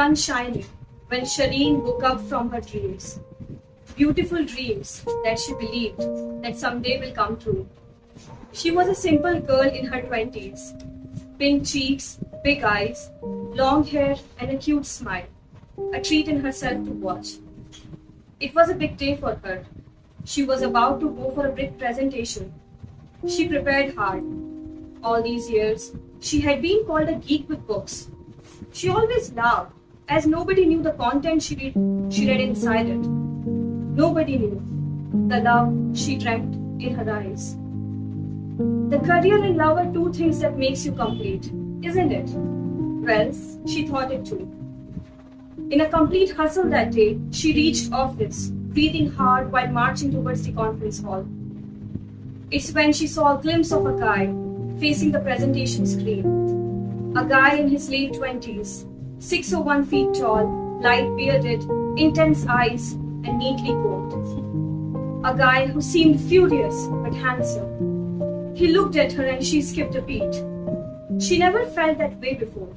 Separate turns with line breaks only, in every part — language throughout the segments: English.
sun shining when Shireen woke up from her dreams. Beautiful dreams that she believed that someday will come true. She was a simple girl in her 20s. Pink cheeks, big eyes, long hair and a cute smile. A treat in herself to watch. It was a big day for her. She was about to go for a big presentation. She prepared hard. All these years, she had been called a geek with books. She always laughed, as nobody knew the content she read inside it. Nobody knew the love she dreamt in her eyes. The career and love are two things that makes you complete, isn't it? Well, she thought it too. In a complete hustle that day, she reached office, breathing hard while marching towards the conference hall. It's when she saw a glimpse of a guy facing the presentation screen. A guy in his late 20s, 6'1" feet tall, light bearded, intense eyes, and neatly combed. A guy who seemed furious but handsome. He looked at her and she skipped a beat. She never felt that way before.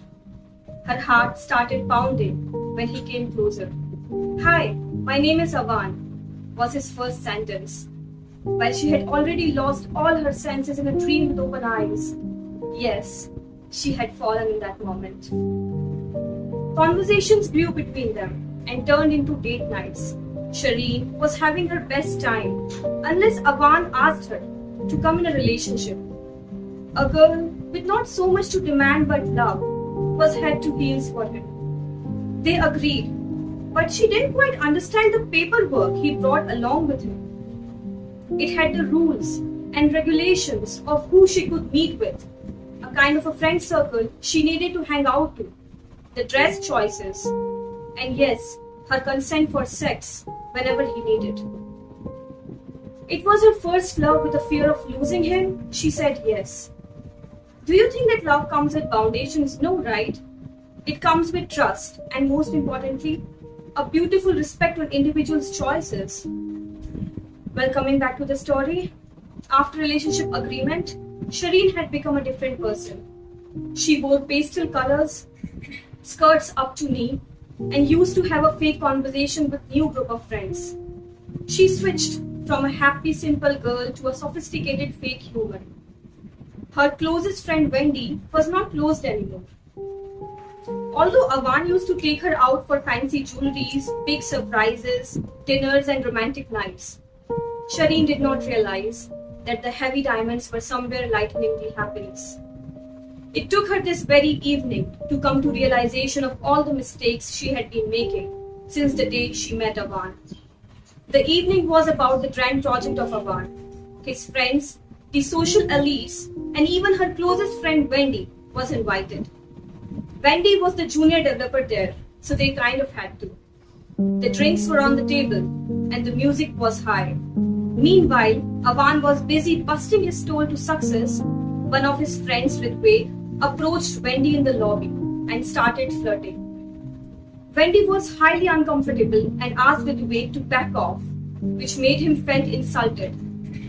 Her heart started pounding when he came closer. "Hi, my name is Avan," was his first sentence. While she had already lost all her senses in a dream with open eyes. Yes, she had fallen in that moment. Conversations grew between them and turned into date nights. Shireen was having her best time unless Avan asked her to come in a relationship. A girl with not so much to demand but love was head to heels for him. They agreed, but she didn't quite understand the paperwork he brought along with him. It had the rules and regulations of who she could meet with, a kind of a friend circle she needed to hang out to, the dress choices, and yes, her consent for sex whenever he needed. It was her first love with the fear of losing him. She said yes. Do you think that love comes with foundations? No, right? It comes with trust and most importantly, a beautiful respect for individuals' choices. Well, coming back to the story, after relationship agreement, Shireen had become a different person. She wore pastel colors, skirts up to knee, and used to have a fake conversation with new group of friends. She switched from a happy, simple girl to a sophisticated fake human. Her closest friend Wendy was not closed anymore. Although Avan used to take her out for fancy jewelries, big surprises, dinners and romantic nights, Shireen did not realize that the heavy diamonds were somewhere lightening the happiness. It took her this very evening to come to realization of all the mistakes she had been making since the day she met Avan. The evening was about the grand project of Avan, his friends, the social elites, and even her closest friend Wendy was invited. Wendy was the junior developer there, so they kind of had to. The drinks were on the table, and the music was high. Meanwhile, Avan was busy busting his toe to success. One of his friends, Ritwik, approached Wendy in the lobby and started flirting. Wendy was highly uncomfortable and asked Ritwik to back off, which made him felt insulted,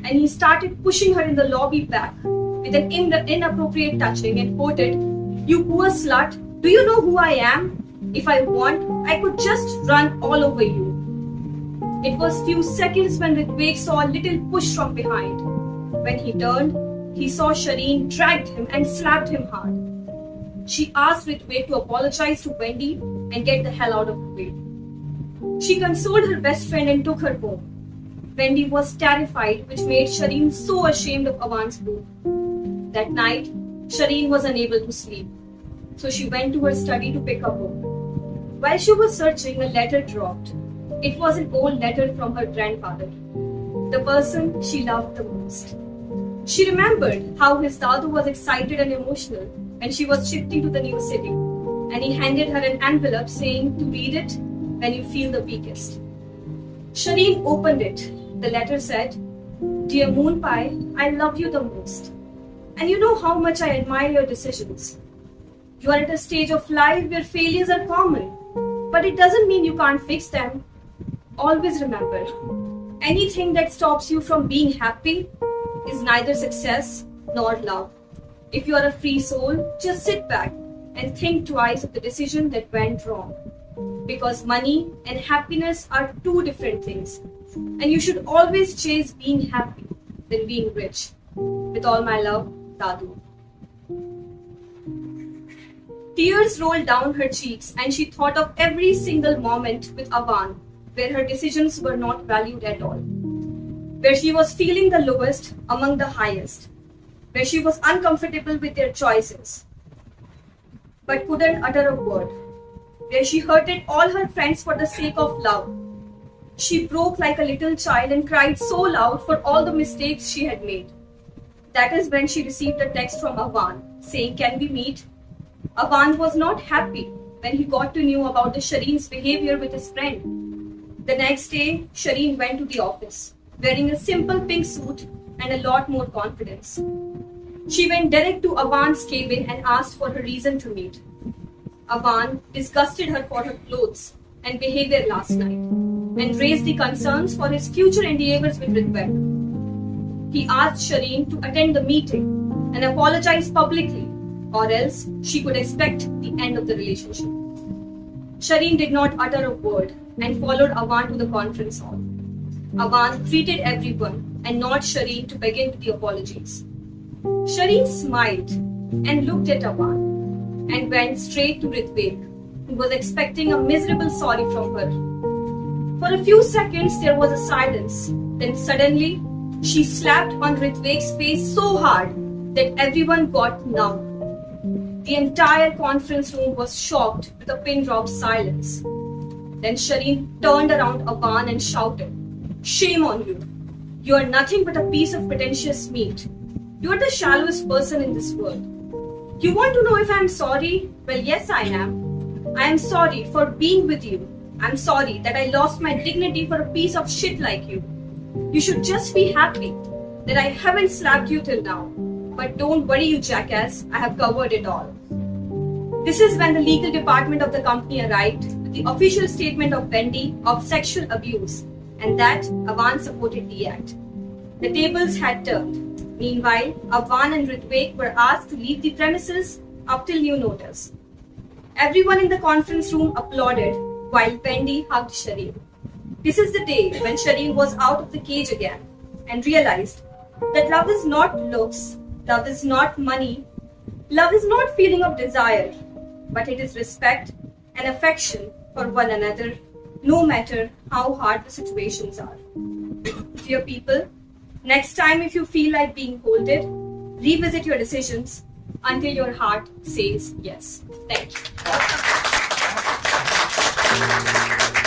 and he started pushing her in the lobby back with an inappropriate touching and quoted, "You poor slut, do you know who I am? If I want, I could just run all over you." It was few seconds when Ritwik saw a little push from behind. When he turned, he saw Shireen dragged him and slapped him hard. She asked Ritwik to apologize to Wendy and get the hell out of the way. She consoled her best friend and took her home. Wendy was terrified, which made Shireen so ashamed of Avan's move. That night, Shireen was unable to sleep, so she went to her study to pick a book. While she was searching, a letter dropped. It was an old letter from her grandfather, the person she loved the most. She remembered how his dadu was excited and emotional when she was shifting to the new city, and he handed her an envelope saying to read it when you feel the weakest. Shireen opened it. The letter said, "Dear Moon Pie, I love you the most. And you know how much I admire your decisions. You are at a stage of life where failures are common, but it doesn't mean you can't fix them. Always remember, anything that stops you from being happy is neither success nor love. If you are a free soul, just sit back and think twice of the decision that went wrong." because money and happiness are two different things. And you should always chase being happy than being rich. With all my love, Dadu. Tears rolled down her cheeks and she thought of every single moment with Avan where her decisions were not valued at all, where she was feeling the lowest among the highest, where she was uncomfortable with their choices, but couldn't utter a word, where she hurted all her friends for the sake of love. She broke like a little child and cried so loud for all the mistakes she had made. That is when she received a text from Avan saying, "Can we meet?" Avan was not happy when he got to know about the Shireen's behavior with his friend. The next day, Shireen went to the office, wearing a simple pink suit and a lot more confidence. She went direct to Avan's cabin and asked for her reason to meet. Avan disgusted her for her clothes and behavior last night and raised the concerns for his future endeavors with Ritvik. He asked Shireen to attend the meeting and apologize publicly, or else she could expect the end of the relationship. Shireen did not utter a word and followed Avan to the conference hall. Avan greeted everyone and nudged Shireen to begin with the apologies. Shireen smiled and looked at Avan and went straight to Ritvik, who was expecting a miserable sorry from her. For a few seconds there was a silence. Then suddenly she slapped on Ritvik's face so hard that everyone got numb. The entire conference room was shocked with a pin drop silence. Then Shireen turned around Avan and shouted, "Shame on you! You are nothing but a piece of pretentious meat. You are the shallowest person in this world. You want to know if I am sorry? Well, yes, I am. I am sorry for being with you. I'm sorry that I lost my dignity for a piece of shit like you. You should just be happy that I haven't slapped you till now. But don't worry, you jackass, I have covered it all." This is when the legal department of the company arrived with the official statement of Wendy of sexual abuse and that Avan supported the act. The tables had turned. Meanwhile, Avan and Ritvik were asked to leave the premises up till new notice. Everyone in the conference room applauded while Wendy hugged Shireen. This is the day when Shireen was out of the cage again and realized that love is not looks, love is not money, love is not feeling of desire, but it is respect and affection for one another, no matter how hard the situations are. Dear people, next time if you feel like being holded, revisit your decisions until your heart says yes. Thank you.